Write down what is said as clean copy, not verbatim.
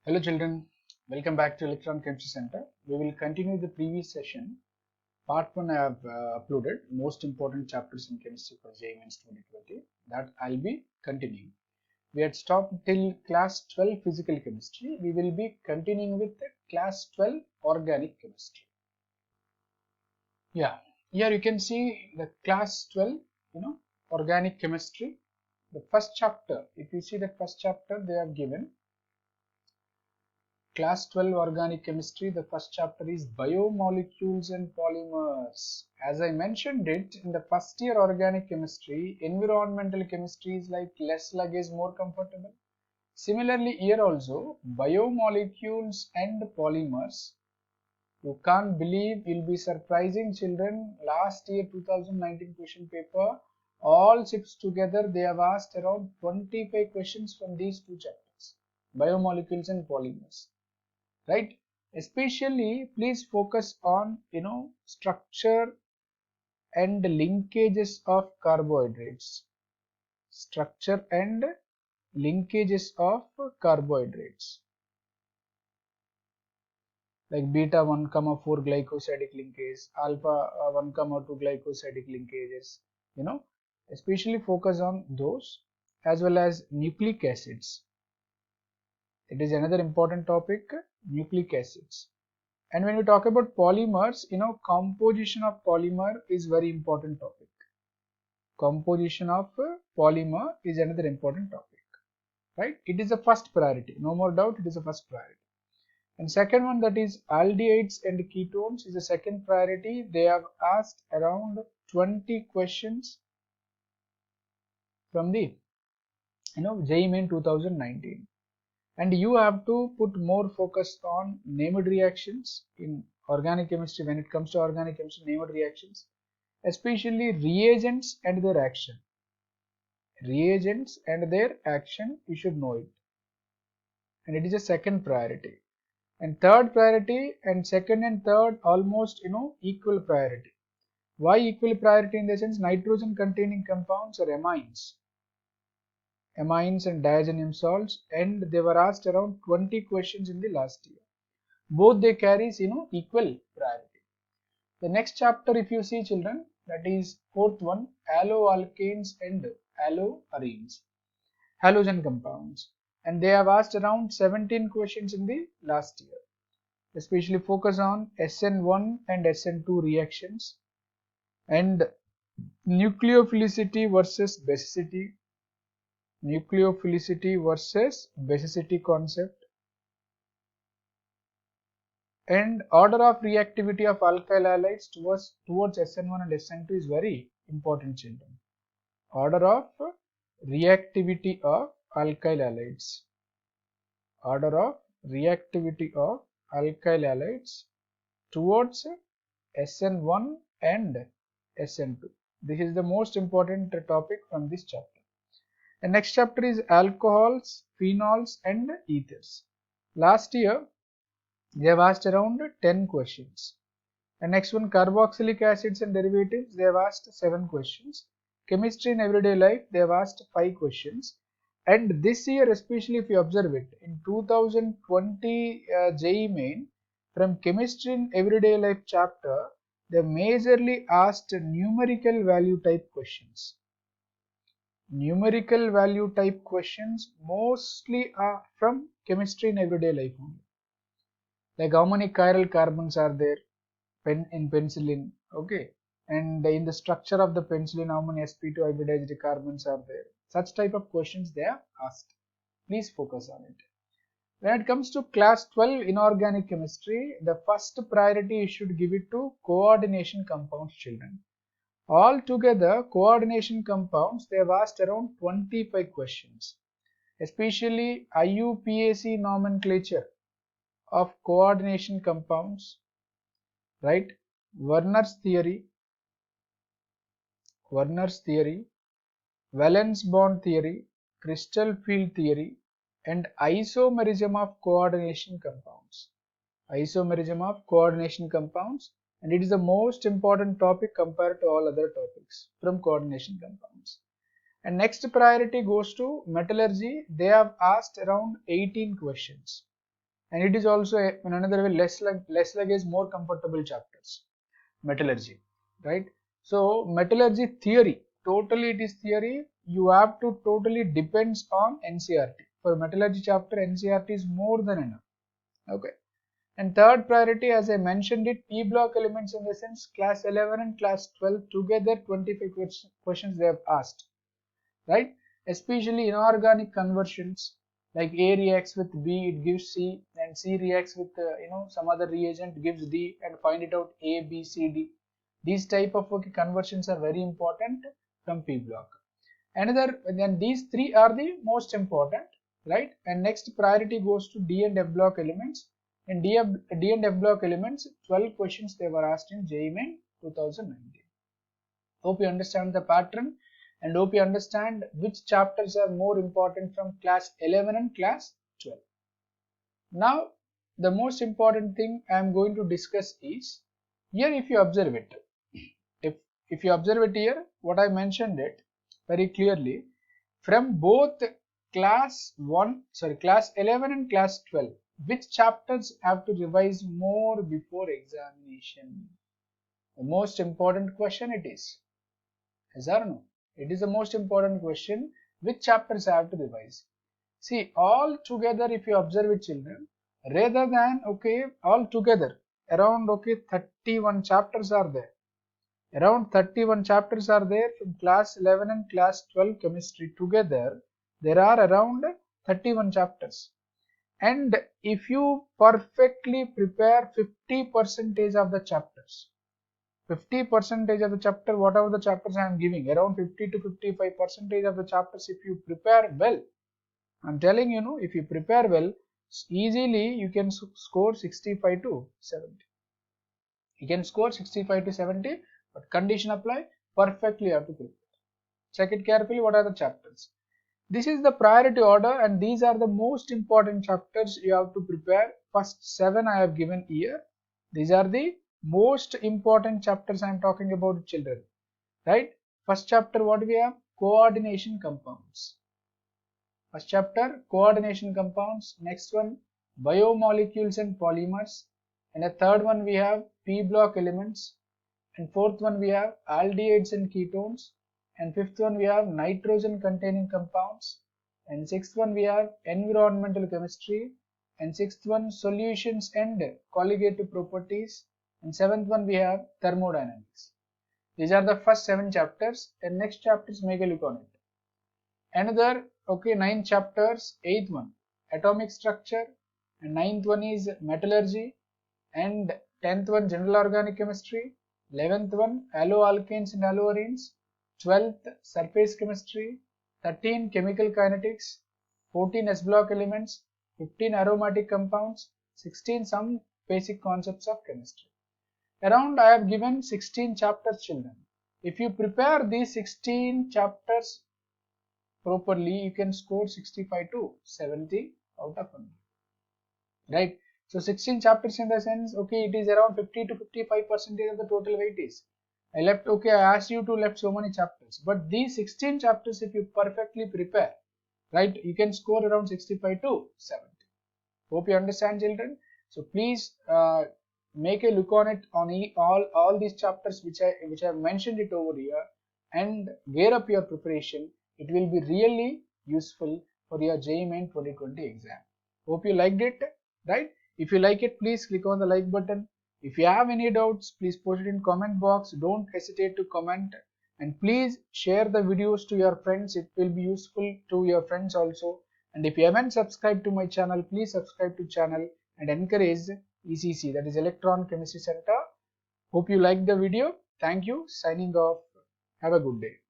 Hello children, welcome back to Electron Chemistry Center. We will continue the previous session. Part 1 I have uploaded most important chapters in chemistry for JEE Mains 2020 that I'll be continuing. We had stopped till class 12 physical chemistry. We will be continuing with the class 12 organic chemistry. Yeah, here you can see the class 12, organic chemistry. The first chapter, if you see the first chapter they have given Class 12 Organic Chemistry, the first chapter is Biomolecules and Polymers. As I mentioned it, in the first year organic chemistry, environmental chemistry is like less luggage, more comfortable. Similarly, here also, biomolecules and polymers. You can't believe, you'll be surprising children. Last year 2019 question paper, all chips together, they have asked around 25 questions from these two chapters, biomolecules and polymers, right? Especially please focus on structure and linkages of carbohydrates, structure and linkages of carbohydrates, like beta 1 comma 4 glycosidic linkage, alpha 1 comma 2 glycosidic linkages, you know especially focus on those, as well as nucleic acids. It is another important topic, nucleic acids. And when you talk about polymers, composition of polymer is very important topic. Composition of polymer is another important topic, right? It is a first priority, no more doubt, it is a first priority. And second one, that is aldehydes and ketones, is a second priority. They have asked around 20 questions from the JEE Main 2019. And you have to put more focus on named reactions in organic chemistry. When it comes to organic chemistry, named reactions, especially reagents and their action. Reagents and their action, you should know it, and it is a second priority. And third priority, and second and third almost equal priority. Why equal priority? In the sense, nitrogen containing compounds are amines and diazenyl salts, and they were asked around 20 questions in the last year. Both they carries equal priority. The next chapter, if you see children, that is fourth one, alloalkanes and alloarenes, halogen compounds, and they have asked around 17 questions in the last year. Especially focus on SN1 and SN2 reactions and nucleophilicity versus basicity, concept, and order of reactivity of alkyl halides towards SN1 and SN2 is very important children. Order of reactivity of alkyl halides. Order of reactivity of alkyl halides towards SN1 and SN2. This is the most important topic from this chapter. The next chapter is alcohols, phenols and ethers. Last year they have asked around 10 questions. The next one, carboxylic acids and derivatives, they have asked 7 questions. Chemistry in everyday life, they have asked 5 questions. And this year, especially if you observe it, in 2020 JEE Main, from chemistry in everyday life chapter, they majorly asked numerical value type questions. Numerical value type questions mostly are from chemistry in everyday life only. Like how many chiral carbons are there in penicillin, okay, and in the structure of the penicillin, how many sp2 hybridized carbons are there. Such type of questions they are asked. Please focus on it. When it comes to class 12 inorganic chemistry, the first priority you should give it to coordination compounds children. All together coordination compounds, they have asked around 25 questions, especially IUPAC nomenclature of coordination compounds, right? Werner's theory, valence bond theory, crystal field theory, and isomerism of coordination compounds. Isomerism of coordination compounds, and it is the most important topic compared to all other topics from coordination compounds. And next priority goes to metallurgy. They have asked around 18 questions. and it is also in another way less luggage, more comfortable chapters. Metallurgy, right? So metallurgy theory, totally it is theory. You have to totally depends on NCERT. For metallurgy chapter, NCERT is more than enough. Okay. And third priority, as I mentioned it, P block elements in the sense class 11 and class 12 together 25 questions they have asked, right? Especially inorganic conversions, like A reacts with B, it gives C, and C reacts with some other reagent, gives D, and find it out A, B, C, D. These type of conversions are very important from P block. Then these three are the most important, right? And next priority goes to D and F block elements. In D and F block elements, 12 questions they were asked in JEE Main 2019. Hope you understand the pattern and hope you understand which chapters are more important from class 11 and class 12. Now, the most important thing I am going to discuss is, here if you observe it, if you observe it here, what I mentioned it very clearly, from both class 11 and class 12, which chapters have to revise more before examination? The most important question it is. Yes or no? It is the most important question. Which chapters I have to revise? See, all together, if you observe it, children, rather than all together around 31 chapters are there. Around 31 chapters are there from class 11 and class 12 chemistry together. There are around 31 chapters. And if you perfectly prepare 50% of the chapters, 50% of the chapter, whatever the chapters I am giving, around 50 to 55% of the chapters, if you prepare well, I'm telling you, if you prepare well, easily you can score 65 to 70. You can score 65 to 70, but condition apply, perfectly you have to prepare. Check it carefully, what are the chapters. This is the priority order and these are the most important chapters you have to prepare. First 7 I have given here. These are the most important chapters I am talking about, children, right? First chapter, what we have? Coordination compounds. First chapter, coordination compounds. Next one, biomolecules and polymers. And the third one we have P block elements. And fourth one we have aldehydes and ketones. And fifth one we have nitrogen containing compounds. And sixth one we have environmental chemistry. And sixth one solutions and colligative properties. And seventh one we have thermodynamics. These are the first 7 chapters, and next chapters make a look on it. Another 9 chapters, 8th one atomic structure, and 9th one is metallurgy, and 10th one general organic chemistry, 11th one alloalkanes and alloarenes, 12th surface chemistry, 13 chemical kinetics, 14 S block elements, 15 aromatic compounds, 16 some basic concepts of chemistry. Around I have given 16 chapters, children. If you prepare these 16 chapters properly, you can score 65 to 70 out of 100. Right? So 16 chapters in the sense, it is around 50 to 55% of the total weight is. I asked you to left so many chapters, but these 16 chapters, if you perfectly prepare, right, you can score around 65 to 70. Hope you understand, children. So please make a look on it on all these chapters which I have mentioned it over here, and gear up your preparation. It will be really useful for your JEE Main 2020 exam. Hope you liked it, right? If you like it, please click on the like button. If you have any doubts, please post it in comment box. Don't hesitate to comment, and please share the videos to your friends. It will be useful to your friends also. And if you haven't subscribed to my channel, please subscribe to channel and encourage ECC, that is Electron Chemistry Center. Hope you liked the video. Thank you. Signing off. Have a good day.